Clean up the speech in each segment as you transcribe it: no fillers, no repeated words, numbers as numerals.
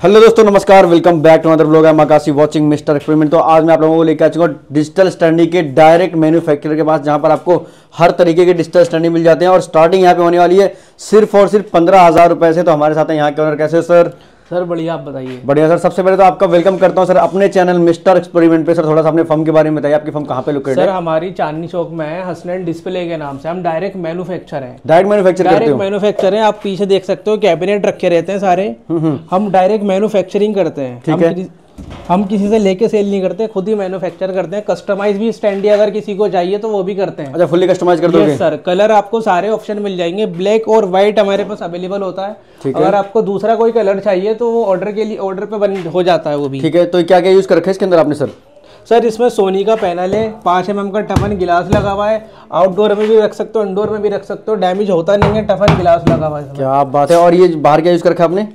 Hello दोस्तों, नमस्कार। Welcome back to another vlog. I am Akashi watching mister experiment. तो आज मैं आप लोगों को लेकर आ चुका हूं डिजिटल स्टैंडी के डायरेक्ट मैन्युफैक्चरर के पास, जहां पर आपको हर तरीके के डिजिटल स्टैंडी मिल जाते हैं और स्टार्टिंग यहां पे होने वाली है सिर्फ और सिर्फ 15,000 रुपए से। तो हमारे साथ है यहाँ के ओनर। कैसे हो सर? सर बढ़िया, आप बताइए। बढ़िया सर। सबसे पहले तो आपका वेलकम करता हूं सर अपने चैनल मिस्टर एक्सपेरिमेंट पे। सर थोड़ा सा अपने फर्म के बारे में बताइए, आपकी फर्म कहां पे लोकेटेड है? सर हमारी चांदनी चौक में है, हसनैन डिस्प्ले के नाम से। हम डायरेक्ट मैन्युफैक्चर हैं। डायरेक्ट मैन्युफैक्चर करते हो? डायरेक्ट मैन्युफैक्चर हैं। आप पीछे देख सकते हो कैबिनेट रखे रहते हैं सारे। हम डायरेक्ट मैन्युफैक्चरिंग करते हैं। ठीक है। हम किसी से लेके सेल नहीं करते, खुद ही मैन्युफैक्चर करते हैं। कस्टमाइज भी स्टैंडी अगर किसी को चाहिए तो वो भी करते हैं। अच्छा, फुल्ली कस्टमाइज कर दोगे? सर कलर आपको सारे ऑप्शन मिल जाएंगे। ब्लैक और व्हाइट हमारे पास अवेलेबल होता है। अगर आपको दूसरा कोई कलर चाहिए तो वो ऑर्डर के लिए ऑर्डर पे बन हो जाता है वो भी। ठीक है। तो क्या क्या यूज कर रखा है इसके अंदर आपने सर? सर इसमें सोनी का पैनल है, 5 mm का टफन गिलास लगा हुआ है। आउटडोर में भी रख सकते हो, इंडोर में भी रख सकते हो, डैमेज होता नहीं है। टफन गिलास लगा हुआ है। क्या बात है। और ये बाहर क्या यूज कर रखा है आपने?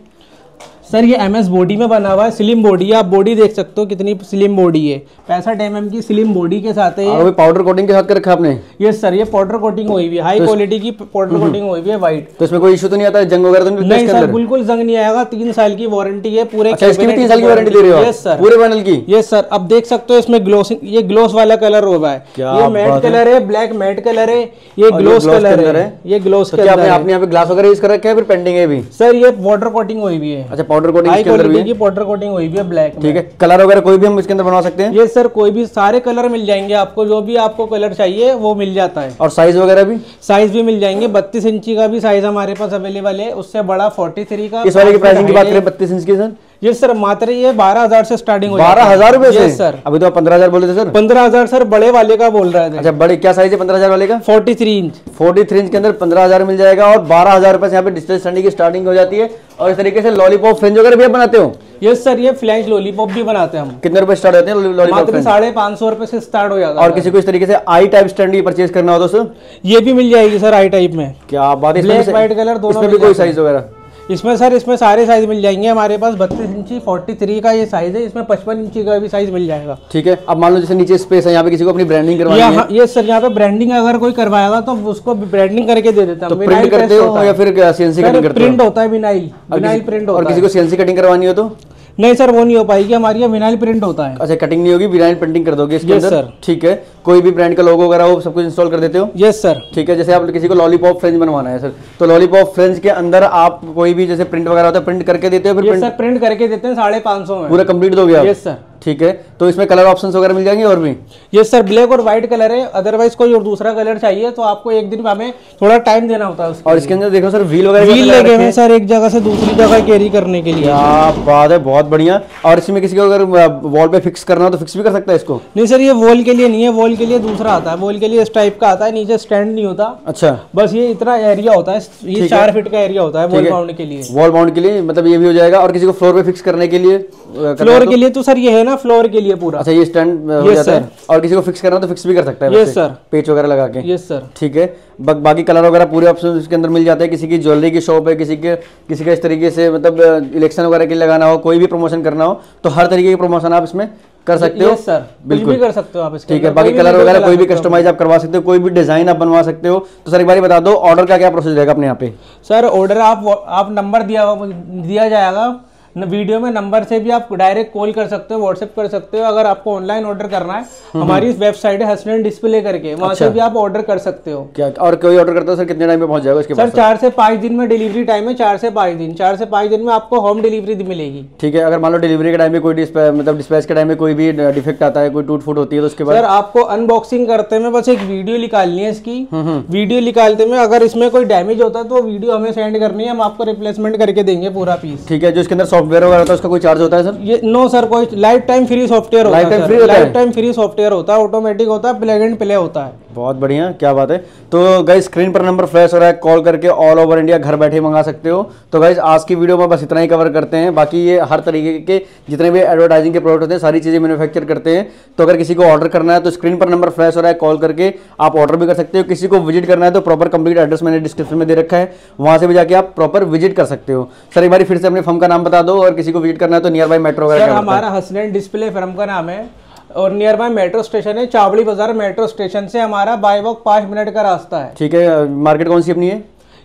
सर ये MS बॉडी में बना हुआ है। स्लिम बॉडी है, आप बॉडी देख सकते हो कितनी स्लिम बॉडी है। 65 mm की स्लिम बॉडी के साथ है। और पाउडर कोटिंग के साथ कर रखा है आपने? ये सर ये पाउडर कोटिंग हुई हुई है, हाई क्वालिटी की पाउडर कोटिंग हुई हुई है, व्हाइट। तो इसमें कोई इशू तो नहीं आता है, जंग वगैरह तो नहीं? नहीं सर, बिल्कुल जंग नहीं आएगा। 3 साल की वारंटी है पूरे। अच्छा, इसकी भी 3 साल की वारंटी दे रहे हो? यस सर, पूरे पैनल की? Yes sir. अब देख सकते हो इसमें ग्लोसिंग, ये ग्लोस वाला कलर होगा है। ये मैट कलर है, ब्लैक मैट कलर है। ये ग्लोस कलर है, ये ग्लोस कलर है। आपने यहाँ पे ग्लास वगैरह यूज कर रखा है, फिर पेंटिंग है भी? सर ये पाउडर कोटिंग हुई हुई है। अच्छा, पाउडर कोटिंग इसके अंदर भी है? पाउडर कोटिंग हुई हुई है ब्लैक में। ठीक है। कलर वगैरह कोई भी हम इसके अंदर बनवा सकते हैं? ये सर कोई भी सारे कलर मिल जाएंगे आपको, जो भी आपको कलर चाहिए वो मिल जाता है। और साइज वगैरह भी? साइज भी मिल जाएंगे। 32 इंची का भी साइज हमारे पास अवेलेबल है, उससे बड़ा 43 का। इस वाले की प्राइसिंग की बात करें 32 इंच की सर? ये सर मात्र ये 12,000 से स्टार्टिंग हो 12,000 रुपए से? सर अभी तो आप 15,000 बोले थे सर। 15,000 सर बड़े वाले का बोल रहे थे। अच्छा, बड़े क्या साइज है 15,000 वाले का? 43 इंच। 43 इंच के अंदर 15,000 मिल जाएगा। और 12,000 रुपए से यहाँ पे डिजिटल स्टैंडी की स्टार्टिंग हो जाती है। और इस तरीके से लॉलीपॉप फ्रेंच वगैरह भी आप बनाते हो? यस सर, ये फ्लैश लॉलीपॉप भी बनाते हैं हम। कितने रुपए स्टार्ट होते हैं लॉलीपॉप? मात्र 550 रुपए से स्टार्ट हो जाता है। और किसी को इस तरीके से आई टाइप स्टैंडी परचेज करना हो तो सर ये भी मिल जाएगी सर, आई टाइप में। क्या बात है। ब्लैक व्हाइट कलर दोनों। इसमें भी कोई साइज वगैरह? इसमें सर इसमें सारे साइज मिल जाएंगे हमारे पास। 32 इंची 43 का ये साइज है। इसमें 55 इंची का भी साइज मिल जाएगा। ठीक है। अब मान लो जैसे नीचे स्पेस है, यहाँ पे किसी को अपनी ब्रांडिंग करवानी है? ये सर यहाँ पे ब्रांडिंग अगर कोई करवाएगा तो उसको ब्रांडिंग करके दे देता है। तो प्रिंट करते हो या फिर CNC कटिंग करते हो? प्रिंट होता है, विनाइल प्रिंट होता है। और किसी को CNC कटिंग करवानी हो तो? नहीं सर, वो नहीं हो पाएगी, हमारी यहाँ विनाइल प्रिंट होता है। अच्छा, कटिंग नहीं होगी, विनाइल प्रिंटिंग कर दोगे इसके अंदर? सर। ठीक है। कोई भी ब्रांड का लोगो वगैरह हो सब कुछ इंस्टॉल कर देते हो? Yes sir. ठीक है। जैसे आप किसी को लॉलीपॉप फ्रेंच बनवाना है सर, तो लॉलीपॉप फ्रेंच के अंदर आप कोई भी जैसे प्रिंट वगैरह होता है प्रिंट करके देते हो? फिर प्रिंट करके देते हैं 550 में। पूरा कंप्लीट दोगे आप? Yes sir. ठीक है। तो इसमें कलर ऑप्शंस वगैरह मिल जाएंगे और भी? यस सर, ब्लैक और व्हाइट कलर है। अदरवाइज कोई और दूसरा कलर चाहिए तो आपको एक दिन हमें थोड़ा टाइम देना होता है उसके। और इसके अंदर देखो सर व्हील वगैरह लगे हुए हैं सर, एक जगह से दूसरी जगह कैरी करने के लिए। क्या बात है, बहुत बढ़िया। और इसमें किसी को अगर वॉल पे फिक्स करना हो तो फिक्स भी कर सकता है इसको? नहीं सर, ये वॉल के लिए नहीं है, वॉल के लिए दूसरा आता है। वॉल के लिए इस टाइप का आता है, नीचे स्टैंड नहीं होता। अच्छा, बस ये इतना एरिया होता है, ये 4 फीट का एरिया होता है वॉल माउंट के लिए। वॉल माउंट के लिए मतलब ये भी हो जाएगा। और किसी को फ्लोर पे फिक्स करने के लिए? फ्लोर के लिए तो सर ये है ना, फ्लोर के लिए पूरा। अच्छा, ये स्टैंड हो जाता है। और किसी को फिक्स करना तो फिक्स भी कर सकता है? Yes sir. पेच वगैरह लगा के? Yes sir. ठीक है। बाकी कलर वगैरह पूरे ऑप्शन इसके अंदर मिल जाते हैं। किसी की ज्वेलरी की शॉप है, किसी का इस तरीके से मतलब इलेक्शन वगैरह के लिए लगाना हो, कोई भी प्रमोशन करना हो तो हर तरीके की प्रमोशन आप इसमें कर सकते हो? सर, बिल्कुल भी कर सकते हो आप इसके। ठीक है। बाकी कलर वगैरह कोई भी कस्टमाइज आप करवा सकते हो, कोई भी डिजाइन आप बनवा सकते हो। तो सर एक बार बता दो ऑर्डर का क्या प्रोसेस रहेगा अपने यहाँ पे? सर ऑर्डर आप नंबर दिया जाएगा वीडियो में, नंबर से भी आप डायरेक्ट कॉल कर सकते हो, व्हाट्सएप कर सकते हो। अगर आपको ऑनलाइन ऑर्डर करना है, हमारी वेबसाइट है हसनैन डिस्प्ले करके, वहां से भी आप ऑर्डर कर सकते हो। क्या और कोई ऑर्डर करता हो सर कितने टाइम में पहुंच जाएगा इसके पास? सर 4 से 5 दिन में डिलीवरी टाइम है। 4 से 5 दिन, 4 से 5 दिन में आपको होम डिलीवरी मिलेगी। ठीक है। अगर मान लो डिलीवरी के टाइम में कोई मतलब डिस्पैच के टाइम में कोई भी डिफेक्ट आता है, कोई टूट फूट होती है तो उसके बाद? सर आपको अनबॉक्सिंग करते में बस एक वीडियो निकालनी है इसकी। वीडियो निकालते में अगर इसमें कोई डैमेज होता है तो वीडियो हमें सेंड करनी है, हम आपको रिप्लेसमेंट करके देंगे पूरा पीस। ठीक है। जो इसके अंदर सॉफ्टवेयर वगैरह होता है उसका कोई चार्ज होता है सर? ये नो सर, कोई लाइफ टाइम फ्री सॉफ्टवेयर होता है। लाइफ टाइम फ्री सॉफ्टवेयर होता है, ऑटोमेटिक होता है, प्लग एंड प्ले होता है। बहुत बढ़िया, क्या बात है। तो गाइस स्क्रीन पर नंबर फ्लैश हो रहा है, कॉल करके ऑल ओवर इंडिया घर बैठे मंगा सकते हो। तो गाइस आज की वीडियो में बस इतना ही कवर करते हैं। बाकी ये हर तरीके के जितने भी एडवर्टाइजिंग के प्रोडक्ट होते हैं सारी चीजें मैन्युफैक्चर करते हैं। तो अगर किसी को ऑर्डर करना है तो स्क्रीन पर नंबर फ्लैश हो रहा है, कॉल करके आप ऑर्डर भी कर सकते हो। किसी को विजिट करना है तो प्रॉपर कंप्लीट एड्रेस मैंने डिस्क्रिप्शन में दे रखा है, वहां से भी जाके आप प्रॉपर विजिट कर सकते हो। सर एक बार फिर से अपने फर्म का नाम बता दो, और किसी को विजिट करना है तो नियर बाय मेट्रो वगैरह? हमारा हसनैन डिस्प्ले फर्म का नाम है और नियर बाय मेट्रो स्टेशन है। चावड़ी बाजार मेट्रो स्टेशन से हमारा बाय वॉक 5 मिनट का रास्ता है। ठीक है। मार्केट कौन सी अपनी है?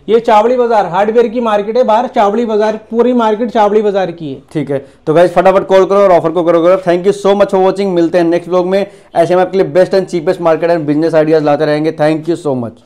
ये चावड़ी बाजार हार्डवेयर की मार्केट है, बाहर चावड़ी बाजार, पूरी मार्केट चावड़ी बाजार की है। ठीक है, तो गाइस फटाफट कॉल करो और ऑफर को करो। Thank you so much for watching. मिलते हैं नेक्स्ट व्लॉग में, ऐसे हम आपके लिए best and cheapest market and business ideas लाते रहेंगे। Thank you so much.